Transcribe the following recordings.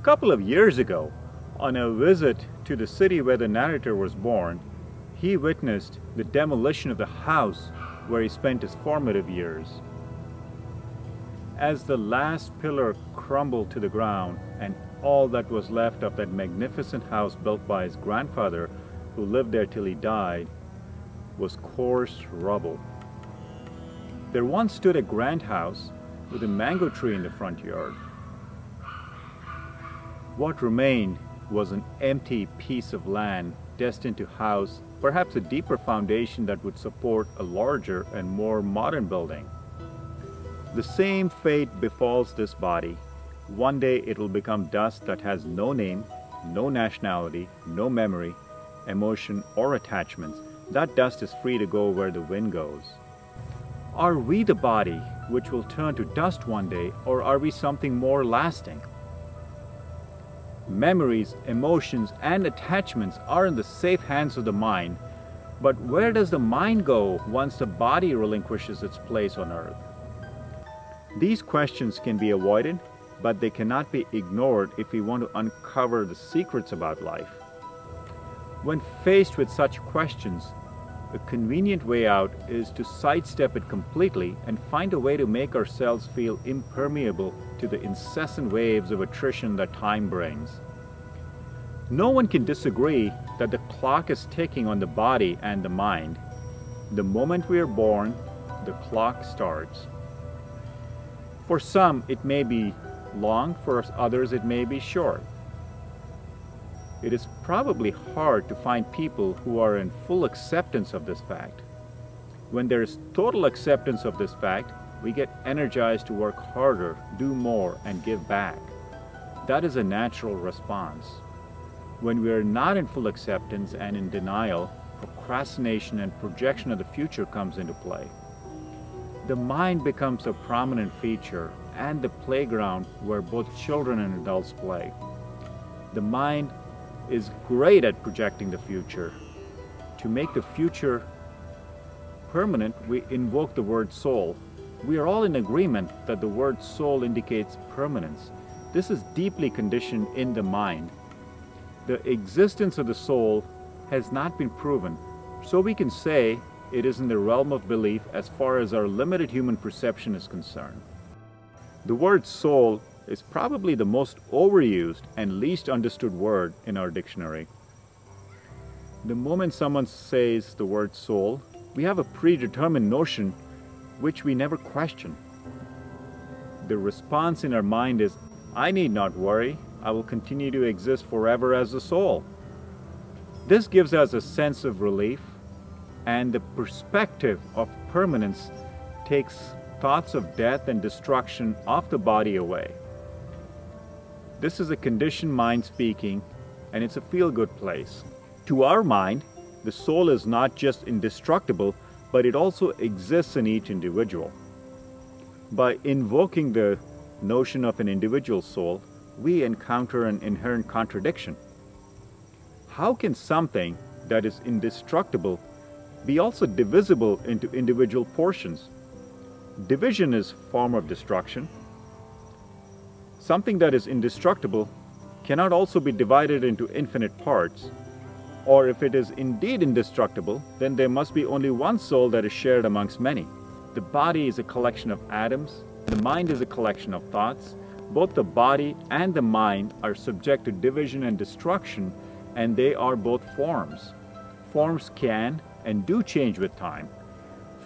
couple of years ago, on a visit to the city where the narrator was born, he witnessed the demolition of the house where he spent his formative years. As the last pillar crumbled to the ground and all that was left of that magnificent house built by his grandfather, who lived there till he died, was coarse rubble. There once stood a grand house with a mango tree in the front yard. What remained was an empty piece of land destined to house perhaps a deeper foundation that would support a larger and more modern building. The same fate befalls this body. One day it will become dust that has no name, no nationality, no memory, emotion, or attachments. That dust is free to go where the wind goes. Are we the body which will turn to dust one day, or are we something more lasting? Memories, emotions, and attachments are in the safe hands of the mind, but where does the mind go once the body relinquishes its place on earth? These questions can be avoided, but they cannot be ignored if we want to uncover the secrets about life. When faced with such questions, a convenient way out is to sidestep it completely and find a way to make ourselves feel impermeable to the incessant waves of attrition that time brings. No one can disagree that the clock is ticking on the body and the mind. The moment we are born, the clock starts. For some, it may be long, for others it may be short. It is probably hard to find people who are in full acceptance of this fact. When there is total acceptance of this fact, we get energized to work harder, do more, and give back. That is a natural response. When we are not in full acceptance and in denial, procrastination and projection of the future comes into play. The mind becomes a prominent feature and the playground where both children and adults play. The mind is great at projecting the future. To make the future permanent, we invoke the word soul. We are all in agreement that the word soul indicates permanence. This is deeply conditioned in the mind. The existence of the soul has not been proven, so we can say it is in the realm of belief as far as our limited human perception is concerned. The word soul is probably the most overused and least understood word in our dictionary. The moment someone says the word soul, we have a predetermined notion which we never question. The response in our mind is, I need not worry, I will continue to exist forever as a soul. This gives us a sense of relief, and the perspective of permanence takes thoughts of death and destruction off the body away. This is a conditioned mind speaking, and it's a feel-good place. To our mind, the soul is not just indestructible, but it also exists in each individual. By invoking the notion of an individual soul, we encounter an inherent contradiction. How can something that is indestructible be also divisible into individual portions? Division is a form of destruction. Something that is indestructible cannot also be divided into infinite parts. Or if it is indeed indestructible, then there must be only one soul that is shared amongst many. The body is a collection of atoms. The mind is a collection of thoughts. Both the body and the mind are subject to division and destruction, and they are both forms. Forms can and do change with time.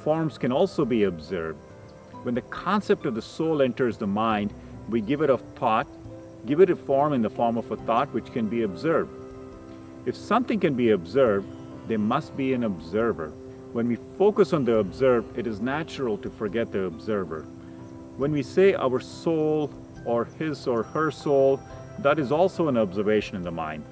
Forms can also be observed. When the concept of the soul enters the mind, we give it a thought, give it a form in the form of a thought which can be observed. If something can be observed, there must be an observer. When we focus on the observed, it is natural to forget the observer. When we say our soul or his or her soul, that is also an observation in the mind.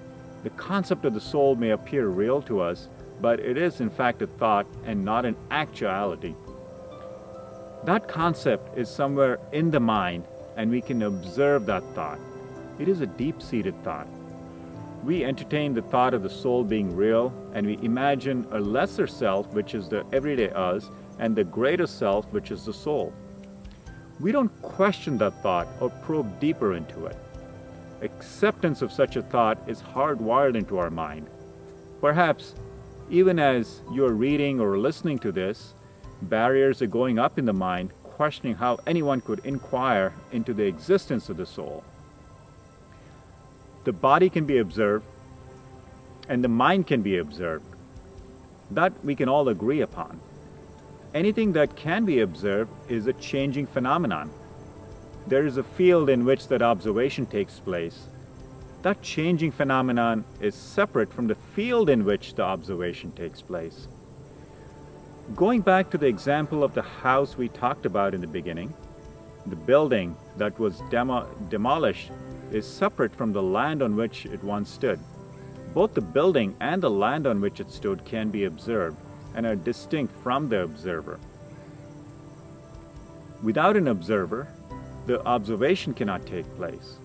The concept of the soul may appear real to us, but it is in fact a thought and not an actuality. That concept is somewhere in the mind, and we can observe that thought. It is a deep-seated thought. We entertain the thought of the soul being real, and we imagine a lesser self, which is the everyday us, and the greater self, which is the soul. We don't question that thought or probe deeper into it. acceptance of such a thought is hardwired into our mind. Perhaps even as you're reading or listening to this, barriers are going up in the mind, questioning how anyone could inquire into the existence of the soul. The body can be observed, and the mind can be observed. That we can all agree upon. Anything that can be observed is a changing phenomenon. There is a field in which that observation takes place. That changing phenomenon is separate from the field in which the observation takes place. Going back to the example of the house we talked about in the beginning, the building that was demolished is separate from the land on which it once stood. Both the building and the land on which it stood can be observed and are distinct from the observer. Without an observer, the observation cannot take place.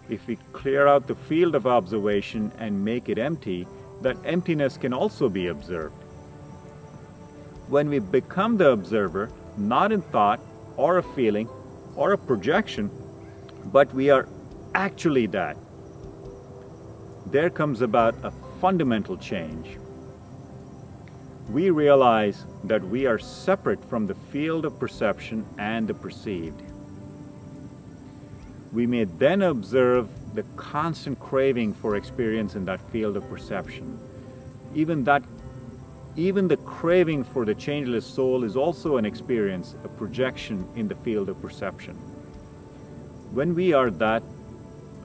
If we clear out the field of observation and make it empty, that emptiness can also be observed. When we become the observer, not in thought or a feeling or a projection, but we are actually that, there comes about a fundamental change. We realize that we are separate from the field of perception and the perceived. We may then observe the constant craving for experience in that field of perception. Even the craving for the changeless soul is also an experience, a projection in the field of perception. When we are that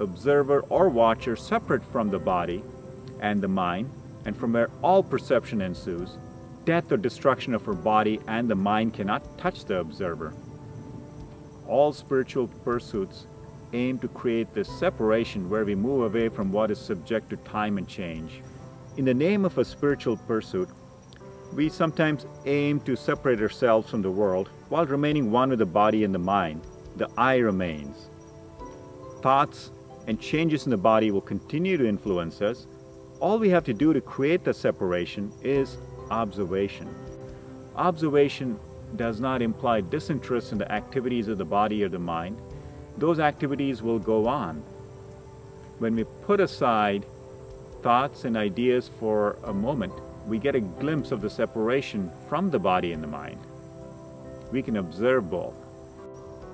observer or watcher separate from the body and the mind, and from where all perception ensues, death or destruction of our body and the mind cannot touch the observer. All spiritual pursuits aim to create this separation where we move away from what is subject to time and change. In the name of a spiritual pursuit, we sometimes aim to separate ourselves from the world while remaining one with the body and the mind. The I remains. Thoughts and changes in the body will continue to influence us. All we have to do to create the separation is observation. Observation does not imply disinterest in the activities of the body or the mind. Those activities will go on. When we put aside thoughts and ideas for a moment, we get a glimpse of the separation from the body and the mind. We can observe both.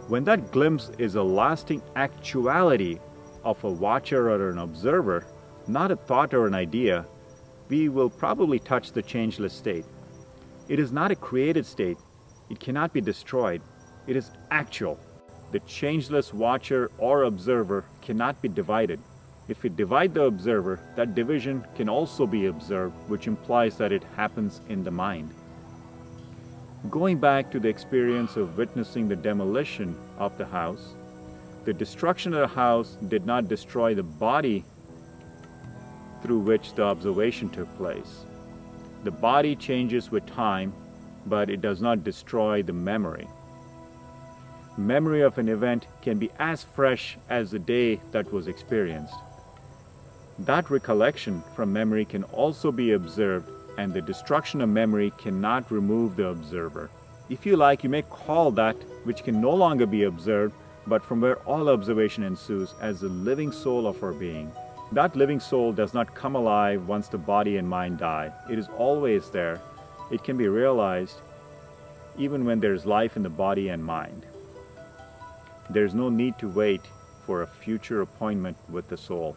When that glimpse is a lasting actuality of a watcher or an observer, not a thought or an idea, we will probably touch the changeless state. It is not a created state. It cannot be destroyed. It is actual. The changeless watcher or observer cannot be divided. If we divide the observer, that division can also be observed, which implies that it happens in the mind. Going back to the experience of witnessing the demolition of the house, the destruction of the house did not destroy the body through which the observation took place. The body changes with time, but it does not destroy the memory. Memory of an event can be as fresh as the day that was experienced. That recollection from memory can also be observed, and the destruction of memory cannot remove the observer. If you like, you may call that which can no longer be observed, but from where all observation ensues, as the living soul of our being. That living soul does not come alive once the body and mind die. It is always there. It can be realized even when there is life in the body and mind. There is no need to wait for a future appointment with the soul.